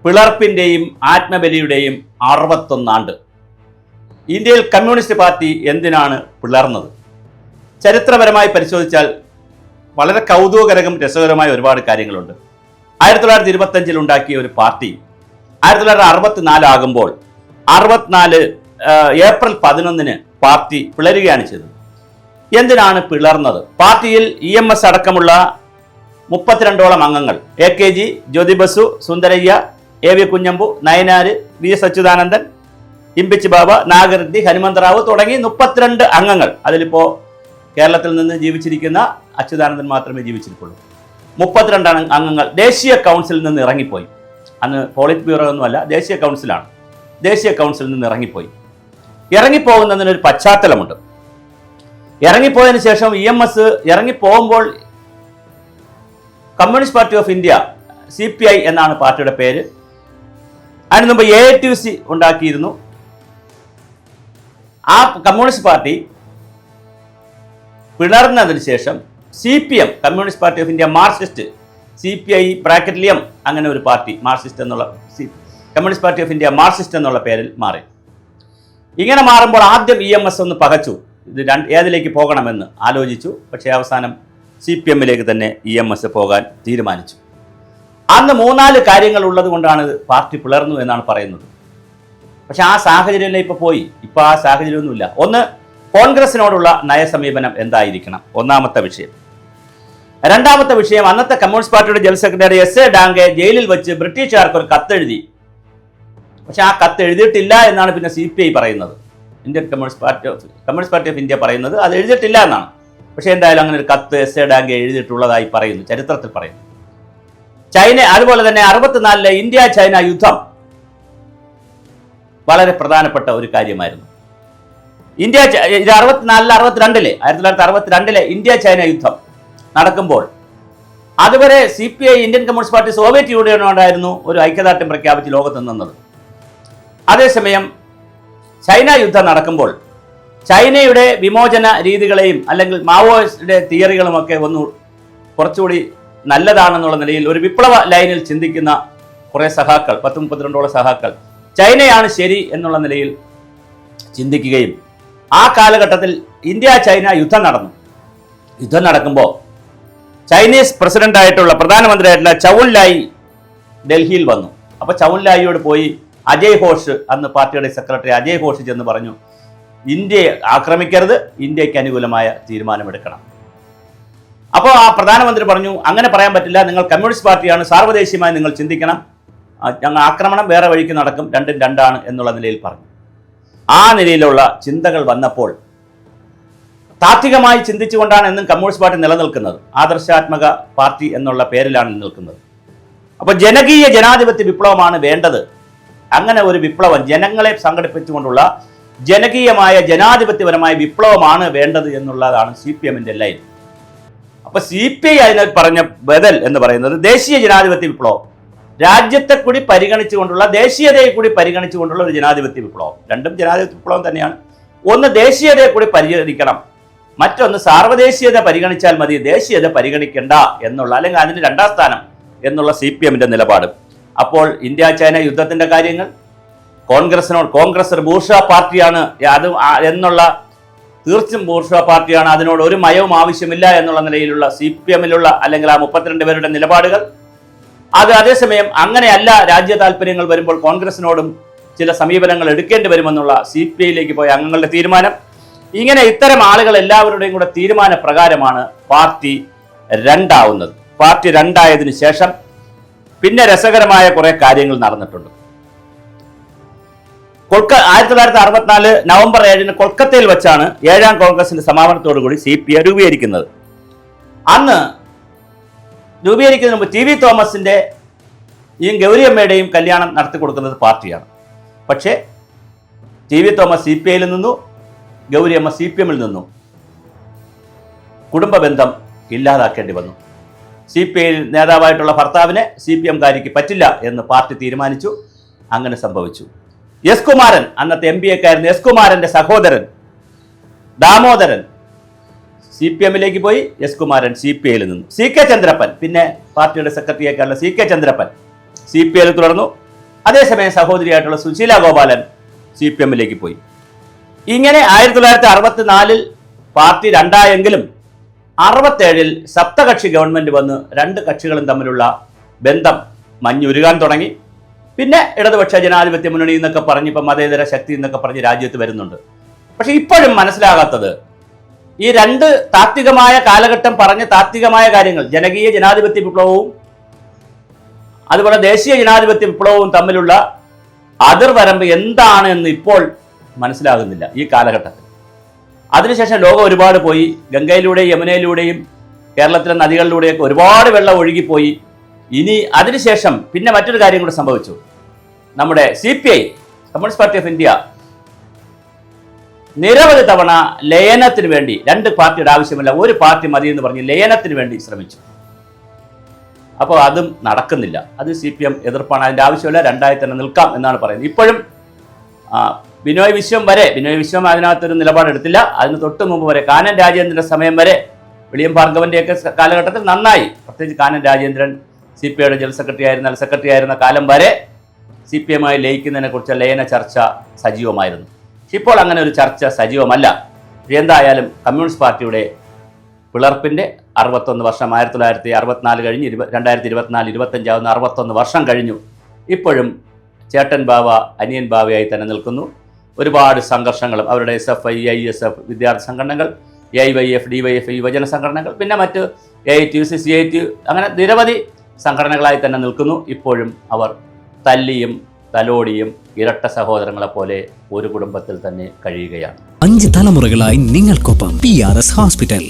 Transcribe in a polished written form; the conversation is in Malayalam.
പിളർപ്പിൻ്റെയും ആത്മബലിയുടെയും 61 ആണ്ട്. ഇന്ത്യയിൽ കമ്മ്യൂണിസ്റ്റ് പാർട്ടി എന്തിനാണ് പിളർന്നത്? ചരിത്രപരമായി പരിശോധിച്ചാൽ വളരെ കൗതുകകരവും രസകരമായ ഒരുപാട് കാര്യങ്ങളുണ്ട്. 1925 ഉണ്ടാക്കിയ ഒരു പാർട്ടി 1964 ആകുമ്പോൾ 64 ഏപ്രിൽ 11 പാർട്ടി പിളരുകയാണ് ചെയ്തത്. എന്തിനാണ് പിളർന്നത്? പാർട്ടിയിൽ EMS അടക്കമുള്ള 32ഓളം അംഗങ്ങൾ, AKG, ജ്യോതി ബസു, സുന്ദരയ്യ, AV കുഞ്ഞമ്പു, നയനാർ, V.S. അച്യുതാനന്ദൻ, ഇമ്പിച്ച് ബാബ, നാഗറെഡ്ഡി, ഹനുമന്തറാവു തുടങ്ങി 32 അംഗങ്ങൾ. അതിലിപ്പോൾ കേരളത്തിൽ നിന്ന് ജീവിച്ചിരിക്കുന്ന അച്യുതാനന്ദൻ മാത്രമേ ജീവിച്ചിരിക്കുള്ളൂ. 32 അംഗങ്ങൾ ദേശീയ കൗൺസിലിൽ നിന്ന് ഇറങ്ങിപ്പോയി. അന്ന് പോളിറ്റ് ബ്യൂറോ ഒന്നുമല്ല, ദേശീയ കൗൺസിലാണ്. ദേശീയ കൗൺസിലിൽ നിന്ന് ഇറങ്ങിപ്പോകുന്നതിനൊരു പശ്ചാത്തലമുണ്ട്. ഇറങ്ങിപ്പോയതിനു ശേഷം EMS ഇറങ്ങിപ്പോകുമ്പോൾ communist party of India, CPI എന്നാണ് പാർട്ടിയുടെ പേര്. അതിന് മുമ്പ് AITUC ഉണ്ടാക്കിയിരുന്നു. ആ കമ്മ്യൂണിസ്റ്റ് പാർട്ടി പിളർന്നതിന് ശേഷം CPM, communist party of India Marxist, CPI ബ്രാക്കറ്റിലിയം, അങ്ങനെ ഒരു പാർട്ടി, മാർക്സിസ്റ്റ് എന്നുള്ള communist party of India Marxist എന്നുള്ള പേരിൽ മാറി. ഇങ്ങനെ മാറുമ്പോൾ ആദ്യം EMS ഒന്ന് പകച്ചു, ഇത് ഏതിലേക്ക് പോകണമെന്ന് ആലോചിച്ചു. പക്ഷേ അവസാനം CPMലേക്ക് തന്നെ EMS പോകാൻ തീരുമാനിച്ചു. അന്ന് 3-4 കാര്യങ്ങൾ ഉള്ളത് കൊണ്ടാണ് പാർട്ടി പിളർന്നു എന്നാണ് പറയുന്നത്. പക്ഷെ ആ സാഹചര്യം ഇപ്പോൾ പോയി. ഇപ്പോൾ ആ സാഹചര്യമൊന്നുമില്ല. ഒന്ന്, കോൺഗ്രസിനോടുള്ള നയസമീപനം എന്തായിരിക്കണം, ഒന്നാമത്തെ വിഷയം. രണ്ടാമത്തെ വിഷയം, അന്നത്തെ കമ്മ്യൂണിസ്റ്റ് പാർട്ടിയുടെ ജനറൽ സെക്രട്ടറി S.A. ഡാംഗെ ജയിലിൽ വെച്ച് ബ്രിട്ടീഷുകാർക്ക് ഒരു കത്തെഴുതി. പക്ഷെ ആ കത്ത് എഴുതിയിട്ടില്ല എന്നാണ് പിന്നെ CPI പറയുന്നത്. Indian communist party of India പറയുന്നത് അത് എഴുതിയിട്ടില്ല എന്നാണ്. പക്ഷേ എന്തായാലും അങ്ങനെ ഒരു കത്ത് S.A. ഡാംഗെ എഴുതിയിട്ടുള്ളതായി പറയുന്നു, ചരിത്രത്തിൽ പറയുന്നു. ചൈന, അതുപോലെ തന്നെ 64 ഇന്ത്യ ചൈന യുദ്ധം വളരെ പ്രധാനപ്പെട്ട ഒരു കാര്യമായിരുന്നു. 1962 ഇന്ത്യ ചൈന യുദ്ധം നടക്കുമ്പോൾ അതുവരെ CPI, Indian communist party, Soviet യൂണിയനോടായിരുന്നു ഒരു ഐക്യദാർഢ്യം പ്രഖ്യാപിച്ച് ലോകത്ത് നിന്നത്. അതേസമയം ചൈന യുദ്ധം നടക്കുമ്പോൾ ചൈനയുടെ വിമോചന രീതികളെയും അല്ലെങ്കിൽ മാവോയിസ്റ്റിന്റെ തിയറികളുമൊക്കെ കുറച്ചുകൂടി നല്ലതാണെന്നുള്ള നിലയിൽ ഒരു വിപ്ലവ ലൈനിൽ ചിന്തിക്കുന്ന കുറേ സഖാക്കൾ, 10-32 സഖാക്കൾ ചൈനയാണ് ശരി എന്നുള്ള നിലയിൽ ചിന്തിക്കുകയും ആ കാലഘട്ടത്തിൽ ഇന്ത്യ ചൈന യുദ്ധം നടന്നു. യുദ്ധം നടക്കുമ്പോൾ ചൈനീസ് പ്രസിഡന്റായിട്ടുള്ള, പ്രധാനമന്ത്രിയായിട്ടുള്ള ചൗൻ ലായി ഡൽഹിയിൽ വന്നു. അപ്പോൾ ചൗൻ ലായിയോട് പോയി അജയ് ഘോഷ്, അന്ന് പാർട്ടിയുടെ സെക്രട്ടറി അജയ് ഘോഷ് ചെന്ന് പറഞ്ഞു, ഇന്ത്യയെ ആക്രമിക്കരുത്, ഇന്ത്യക്ക് അനുകൂലമായ തീരുമാനമെടുക്കണം. അപ്പോൾ ആ പ്രധാനമന്ത്രി പറഞ്ഞു, അങ്ങനെ പറയാൻ പറ്റില്ല, നിങ്ങൾ കമ്മ്യൂണിസ്റ്റ് പാർട്ടിയാണ്, സാർവദേശീയമായി നിങ്ങൾ ചിന്തിക്കണം, ഞങ്ങൾ ആക്രമണം വേറെ വഴിക്ക് നടക്കും, രണ്ടും രണ്ടാണ് എന്നുള്ള നിലയിൽ പറഞ്ഞു. ആ നിലയിലുള്ള ചിന്തകൾ വന്നപ്പോൾ താത്വികമായി ചിന്തിച്ചുകൊണ്ടാണ് എന്നും കമ്മ്യൂണിസ്റ്റ് പാർട്ടി നിലനിൽക്കുന്നത്. ആദർശാത്മക പാർട്ടി എന്നുള്ള പേരിലാണ് നിൽക്കുന്നത്. അപ്പോൾ ജനകീയ ജനാധിപത്യ വിപ്ലവമാണ് വേണ്ടത്. അങ്ങനെ ഒരു വിപ്ലവം, ജനങ്ങളെ സംഘടിപ്പിച്ചുകൊണ്ടുള്ള ജനകീയമായ ജനാധിപത്യപരമായ വിപ്ലവമാണ് വേണ്ടത് എന്നുള്ളതാണ് CPMന്റെ ലൈൻ. അപ്പോൾ CPI അതിനെ പറഞ്ഞ ബദൽ എന്ന് പറയുന്നത് ദേശീയ ജനാധിപത്യ വിപ്ലവം, രാജ്യത്തെ കൂടി പരിഗണിച്ചുകൊണ്ടുള്ള, ദേശീയതയെ കൂടി പരിഗണിച്ചുകൊണ്ടുള്ള ഒരു ജനാധിപത്യ വിപ്ലവം. രണ്ടും ജനാധിപത്യ വിപ്ലവം തന്നെയാണ്. ഒന്ന് ദേശീയതയെ കൂടി പരിഗണിക്കണം, മറ്റൊന്ന് സാർവദേശീയത പരിഗണിച്ചാൽ മതി, ദേശീയത പരിഗണിക്കേണ്ട എന്നുള്ള, അല്ലെങ്കിൽ അതിന് 2ാം സ്ഥാനം എന്നുള്ള CPMന്റെ നിലപാട്. അപ്പോൾ ഇന്ത്യ ചൈന യുദ്ധത്തിന്റെ കാര്യങ്ങൾ കോൺഗ്രസ് ഒരു ബൂർഷ്വാ പാർട്ടിയാണ് എന്നുള്ള, തീർച്ചയായും ബൂർഷ്വാ പാർട്ടിയാണ്, അതിനോട് ഒരു മയവും ആവശ്യമില്ല എന്നുള്ള നിലയിലുള്ള CPMലുള്ള അല്ലെങ്കിൽ ആ 32 പേരുടെ നിലപാടുകൾ. അതേസമയം അങ്ങനെയല്ല, രാജ്യ താല്പര്യങ്ങൾ വരുമ്പോൾ കോൺഗ്രസിനോടും ചില സമീപനങ്ങൾ എടുക്കേണ്ടി വരുമെന്നുള്ള CPIയിലേക്ക് പോയ അംഗങ്ങളുടെ തീരുമാനം. ഇങ്ങനെ ഇത്തരം ആളുകൾ എല്ലാവരുടെയും കൂടെ തീരുമാന പ്രകാരമാണ് പാർട്ടി രണ്ടാവുന്നത്. പാർട്ടി രണ്ടായതിനു ശേഷം പിന്നെ രസകരമായ കുറെ കാര്യങ്ങൾ നടന്നിട്ടുണ്ട്. 1964 നവംബർ 7 കൊൽക്കത്തയിൽ വെച്ചാണ് 7ാം കോൺഗ്രസിന്റെ സമാപനത്തോടുകൂടി CPI രൂപീകരിക്കുന്നത്. അന്ന് രൂപീകരിക്കുന്നതിന് മുമ്പ് TV തോമസിന്റെയും ഗൗരിയമ്മയുടെയും കല്യാണം നടത്തി കൊടുക്കുന്നത് പാർട്ടിയാണ്. പക്ഷേ TV തോമസ് CPIയിൽ നിന്നു, ഗൗരിയമ്മ CPMൽ നിന്നു. കുടുംബ ബന്ധം ഇല്ലാതാക്കേണ്ടി വന്നു. CPI നേതാവായിട്ടുള്ള ഭർത്താവിനെ CPMകാരിക്ക് പറ്റില്ല എന്ന് പാർട്ടി തീരുമാനിച്ചു. അങ്ങനെ സംഭവിച്ചു. S. കുമാരൻ, അന്നത്തെ MBAക്കാരൻ S. കുമാരന്റെ സഹോദരൻ ദാമോദരൻ CPMലേക്ക് പോയി. S. കുമാരൻ CPIയിൽ നിന്നു. CK ചന്ദ്രപ്പൻ, പിന്നെ പാർട്ടിയുടെ സെക്രട്ടറിയേക്കാരുള്ള CK ചന്ദ്രപ്പൻ CPIയിൽ തുടർന്നു. അതേസമയം സഹോദരിയായിട്ടുള്ള സുശീല ഗോപാലൻ CPM-ലേക്ക് പോയി. ഇങ്ങനെ 1964 പാർട്ടി രണ്ടായെങ്കിലും 67 സപ്തകക്ഷി ഗവൺമെന്റ് വന്ന് രണ്ട് കക്ഷികളും തമ്മിലുള്ള ബന്ധം മഞ്ഞുരുകാൻ തുടങ്ങി. പിന്നെ ഇടതുപക്ഷ ജനാധിപത്യ മുന്നണി എന്നൊക്കെ പറഞ്ഞ് ഇപ്പം മതേതര ശക്തി എന്നൊക്കെ പറഞ്ഞ് രാജ്യത്ത് വരുന്നുണ്ട്. പക്ഷെ ഇപ്പോഴും മനസ്സിലാകാത്തത് ഈ രണ്ട് താത്വികമായ കാലഘട്ടം പറഞ്ഞ താത്വികമായ കാര്യങ്ങൾ, ജനകീയ ജനാധിപത്യ വിപ്ലവവും അതുപോലെ ദേശീയ ജനാധിപത്യ വിപ്ലവവും തമ്മിലുള്ള അതിർവരമ്പ് എന്താണ് എന്ന് ഇപ്പോൾ മനസ്സിലാകുന്നില്ല ഈ കാലഘട്ടത്തിൽ. അതിനുശേഷം ലോകം ഒരുപാട് പോയി. ഗംഗയിലൂടെയും യമുനയിലൂടെയും കേരളത്തിലെ നദികളിലൂടെയൊക്കെ ഒരുപാട് വെള്ളം ഒഴുകിപ്പോയി. ഇനി അതിനുശേഷം പിന്നെ മറ്റൊരു കാര്യം കൂടെ സംഭവിച്ചു. നമ്മുടെ CPI communist party of India നിരവധി തവണ ലയനത്തിന് വേണ്ടി, രണ്ട് പാർട്ടിയുടെ ആവശ്യമില്ല, ഒരു പാർട്ടി മതി എന്ന് പറഞ്ഞ് ലയനത്തിന് വേണ്ടി ശ്രമിച്ചു. അപ്പോൾ അതും നടക്കുന്നില്ല. അത് CPM എതിർപ്പാണ്, അതിൻ്റെ ആവശ്യമില്ല, രണ്ടായി തന്നെ നിൽക്കാം എന്നാണ് പറയുന്നത്. ഇപ്പോഴും ബിനോയ് വിശ്വം അതിനകത്തൊരു നിലപാടെടുത്തില്ല. അതിന് തൊട്ട് മുമ്പ് വരെ കാനൻ രാജേന്ദ്രൻ്റെ സമയം വരെ, വിളിയം ഭാർഗവൻ്റെയൊക്കെ കാലഘട്ടത്തിൽ നന്നായി, പ്രത്യേകിച്ച് കാനൻ രാജേന്ദ്രൻ CPIയുടെ ജനറൽ സെക്രട്ടറി ആയിരുന്ന കാലം വരെ CPM-മായി ലയിക്കുന്നതിനെ കുറിച്ച് ലയന ചർച്ച സജീവമായിരുന്നു. ഇപ്പോൾ അങ്ങനെ ഒരു ചർച്ച സജീവമല്ല. എന്തായാലും കമ്മ്യൂണിസ്റ്റ് പാർട്ടിയുടെ പിളർപ്പിൻ്റെ 61 വർഷം, 1964 കഴിഞ്ഞ് 2024-25 ആവുന്ന 61 വർഷം കഴിഞ്ഞു. ഇപ്പോഴും ചേട്ടൻ ബാവ അനിയൻ ബാവയായി തന്നെ നിൽക്കുന്നു. ഒരുപാട് സംഘർഷങ്ങളും അവരുടെ SFI, ISF വിദ്യാർത്ഥി സംഘടനകൾ, AIYF, DYF യുവജന സംഘടനകൾ, പിന്നെ മറ്റ് AITUC, CITU അങ്ങനെ നിരവധി സംഘടനകളായി തന്നെ നിൽക്കുന്നു. ഇപ്പോഴും അവർ തല്ലിയും തലോടിയും ഇരട്ട സഹോദരങ്ങളെ പോലെ ഒരു കുടുംബത്തിൽ തന്നെ കഴിയുകയാണ്. 5 തലമുറകളായി നിങ്ങൾക്കൊപ്പം PRS ഹോസ്പിറ്റൽ.